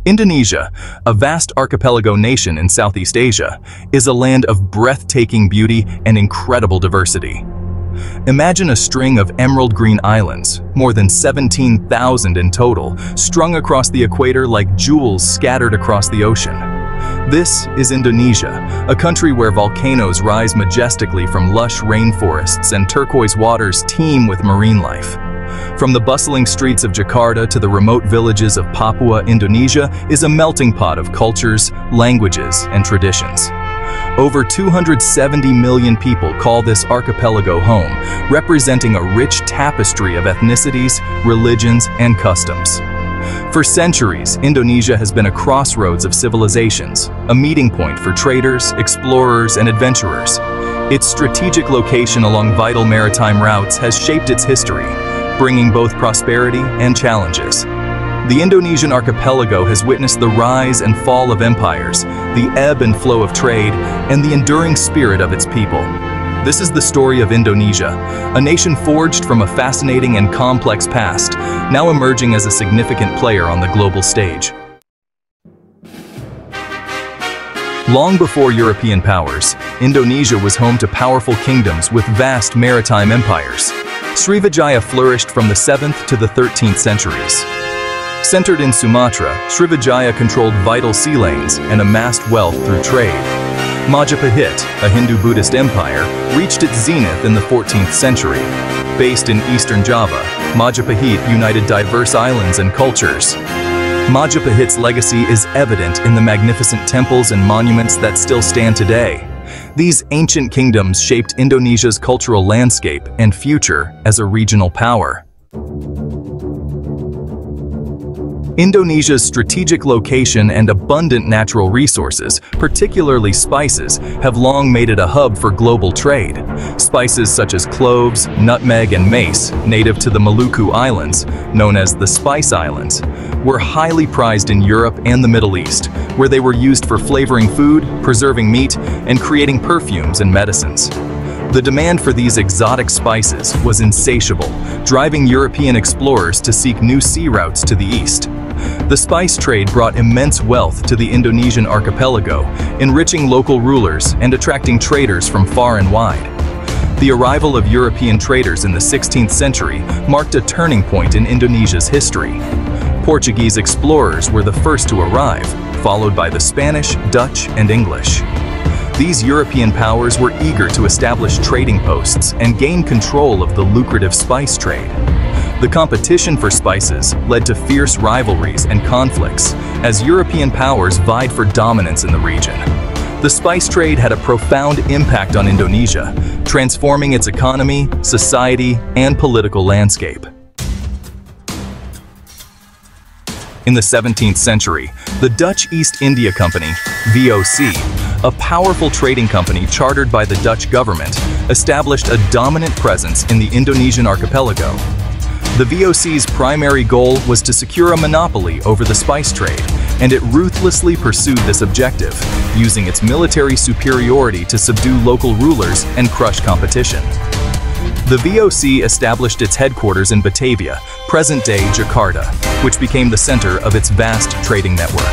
Indonesia, a vast archipelago nation in Southeast Asia, is a land of breathtaking beauty and incredible diversity. Imagine a string of emerald green islands, more than 17,000 in total, strung across the equator like jewels scattered across the ocean. This is Indonesia, a country where volcanoes rise majestically from lush rainforests and turquoise waters teem with marine life. From the bustling streets of Jakarta to the remote villages of Papua, Indonesia is a melting pot of cultures, languages, and traditions. Over 270 million people call this archipelago home, representing a rich tapestry of ethnicities, religions, and customs. For centuries, Indonesia has been a crossroads of civilizations, a meeting point for traders, explorers, and adventurers. Its strategic location along vital maritime routes has shaped its history, bringing both prosperity and challenges. The Indonesian archipelago has witnessed the rise and fall of empires, the ebb and flow of trade, and the enduring spirit of its people. This is the story of Indonesia, a nation forged from a fascinating and complex past, now emerging as a significant player on the global stage. Long before European powers, Indonesia was home to powerful kingdoms with vast maritime empires. Srivijaya flourished from the 7th to the 13th centuries. Centered in Sumatra, Srivijaya controlled vital sea lanes and amassed wealth through trade. Majapahit, a Hindu-Buddhist empire, reached its zenith in the 14th century. Based in eastern Java, Majapahit united diverse islands and cultures. Majapahit's legacy is evident in the magnificent temples and monuments that still stand today. These ancient kingdoms shaped Indonesia's cultural landscape and future as a regional power. Indonesia's strategic location and abundant natural resources, particularly spices, have long made it a hub for global trade. Spices such as cloves, nutmeg, and mace, native to the Maluku Islands, known as the Spice Islands, were highly prized in Europe and the Middle East, where they were used for flavoring food, preserving meat, and creating perfumes and medicines. The demand for these exotic spices was insatiable, driving European explorers to seek new sea routes to the east. The spice trade brought immense wealth to the Indonesian archipelago, enriching local rulers and attracting traders from far and wide. The arrival of European traders in the 16th century marked a turning point in Indonesia's history. Portuguese explorers were the first to arrive, followed by the Spanish, Dutch, and English. These European powers were eager to establish trading posts and gain control of the lucrative spice trade. The competition for spices led to fierce rivalries and conflicts as European powers vied for dominance in the region. The spice trade had a profound impact on Indonesia, transforming its economy, society, and political landscape. In the 17th century, the Dutch East India Company, VOC, a powerful trading company chartered by the Dutch government, established a dominant presence in the Indonesian archipelago. The VOC's primary goal was to secure a monopoly over the spice trade, and it ruthlessly pursued this objective, using its military superiority to subdue local rulers and crush competition. The VOC established its headquarters in Batavia, present-day Jakarta, which became the center of its vast trading network.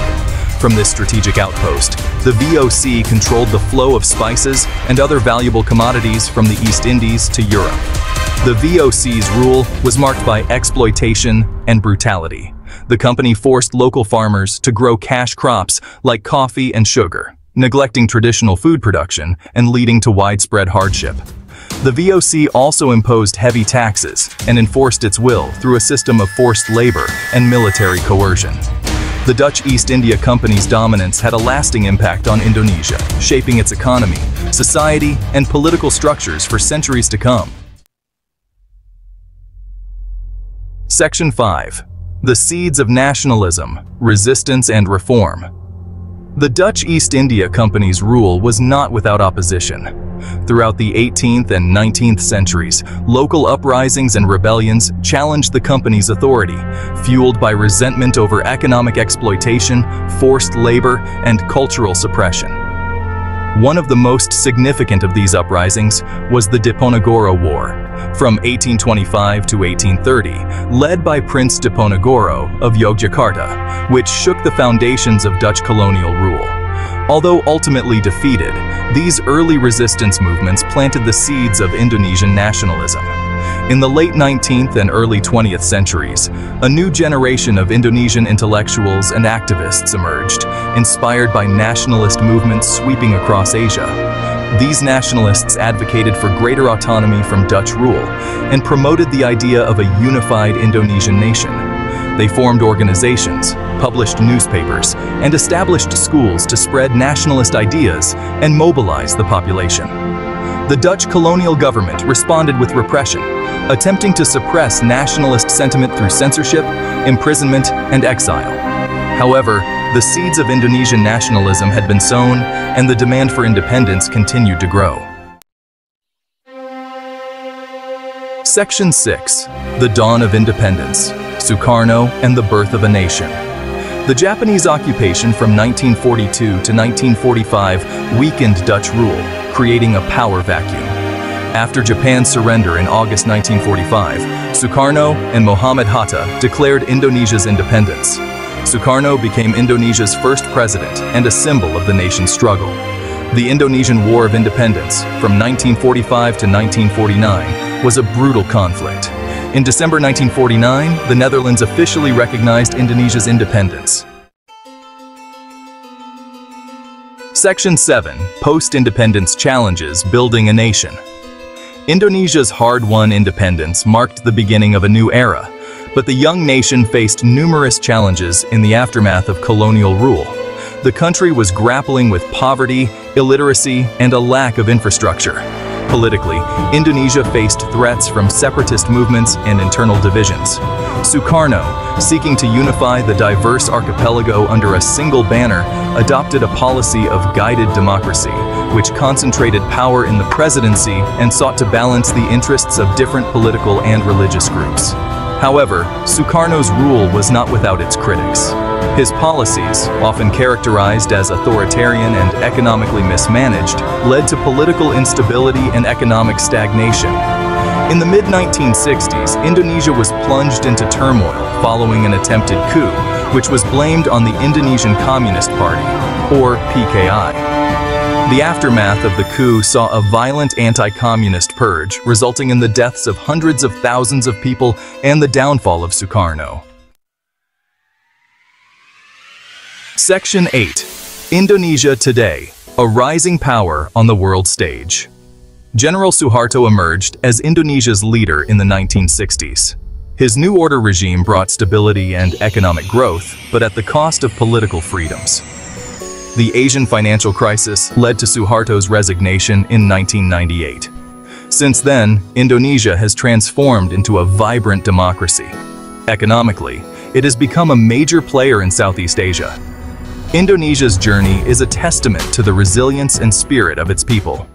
From this strategic outpost, the VOC controlled the flow of spices and other valuable commodities from the East Indies to Europe. The VOC's rule was marked by exploitation and brutality. The company forced local farmers to grow cash crops like coffee and sugar, neglecting traditional food production and leading to widespread hardship. The VOC also imposed heavy taxes and enforced its will through a system of forced labor and military coercion. The Dutch East India Company's dominance had a lasting impact on Indonesia, shaping its economy, society, and political structures for centuries to come. Section 5. The Seeds of Nationalism, Resistance and Reform. The Dutch East India Company's rule was not without opposition. Throughout the 18th and 19th centuries, local uprisings and rebellions challenged the company's authority, fueled by resentment over economic exploitation, forced labor, and cultural suppression. One of the most significant of these uprisings was the Diponegoro War, from 1825 to 1830, led by Prince Diponegoro of Yogyakarta, which shook the foundations of Dutch colonial rule. Although ultimately defeated, these early resistance movements planted the seeds of Indonesian nationalism. In the late 19th and early 20th centuries, a new generation of Indonesian intellectuals and activists emerged, inspired by nationalist movements sweeping across Asia. These nationalists advocated for greater autonomy from Dutch rule and promoted the idea of a unified Indonesian nation. They formed organizations, published newspapers, and established schools to spread nationalist ideas and mobilize the population. The Dutch colonial government responded with repression, attempting to suppress nationalist sentiment through censorship, imprisonment, and exile. However, the seeds of Indonesian nationalism had been sown, and the demand for independence continued to grow. Section 6. The Dawn of Independence, Sukarno and the Birth of a Nation. The Japanese occupation from 1942 to 1945 weakened Dutch rule, creating a power vacuum. After Japan's surrender in August 1945, Sukarno and Muhammad Hatta declared Indonesia's independence. Sukarno became Indonesia's first president and a symbol of the nation's struggle. The Indonesian War of Independence, from 1945 to 1949, was a brutal conflict. In December 1949, the Netherlands officially recognized Indonesia's independence. Section 7. Post-independence challenges building a nation. Indonesia's hard-won independence marked the beginning of a new era, but the young nation faced numerous challenges in the aftermath of colonial rule. The country was grappling with poverty, illiteracy, and a lack of infrastructure. Politically, Indonesia faced threats from separatist movements and internal divisions. Sukarno, seeking to unify the diverse archipelago under a single banner, adopted a policy of guided democracy, which concentrated power in the presidency and sought to balance the interests of different political and religious groups. However, Sukarno's rule was not without its critics. His policies, often characterized as authoritarian and economically mismanaged, led to political instability and economic stagnation. In the mid-1960s, Indonesia was plunged into turmoil following an attempted coup, which was blamed on the Indonesian Communist Party, or PKI. The aftermath of the coup saw a violent anti-communist purge, resulting in the deaths of hundreds of thousands of people and the downfall of Sukarno. Section 8. Indonesia Today, a rising power on the world stage. General Suharto emerged as Indonesia's leader in the 1960s. His new order regime brought stability and economic growth, but at the cost of political freedoms. The Asian financial crisis led to Suharto's resignation in 1998. Since then, Indonesia has transformed into a vibrant democracy. Economically, it has become a major player in Southeast Asia. Indonesia's journey is a testament to the resilience and spirit of its people.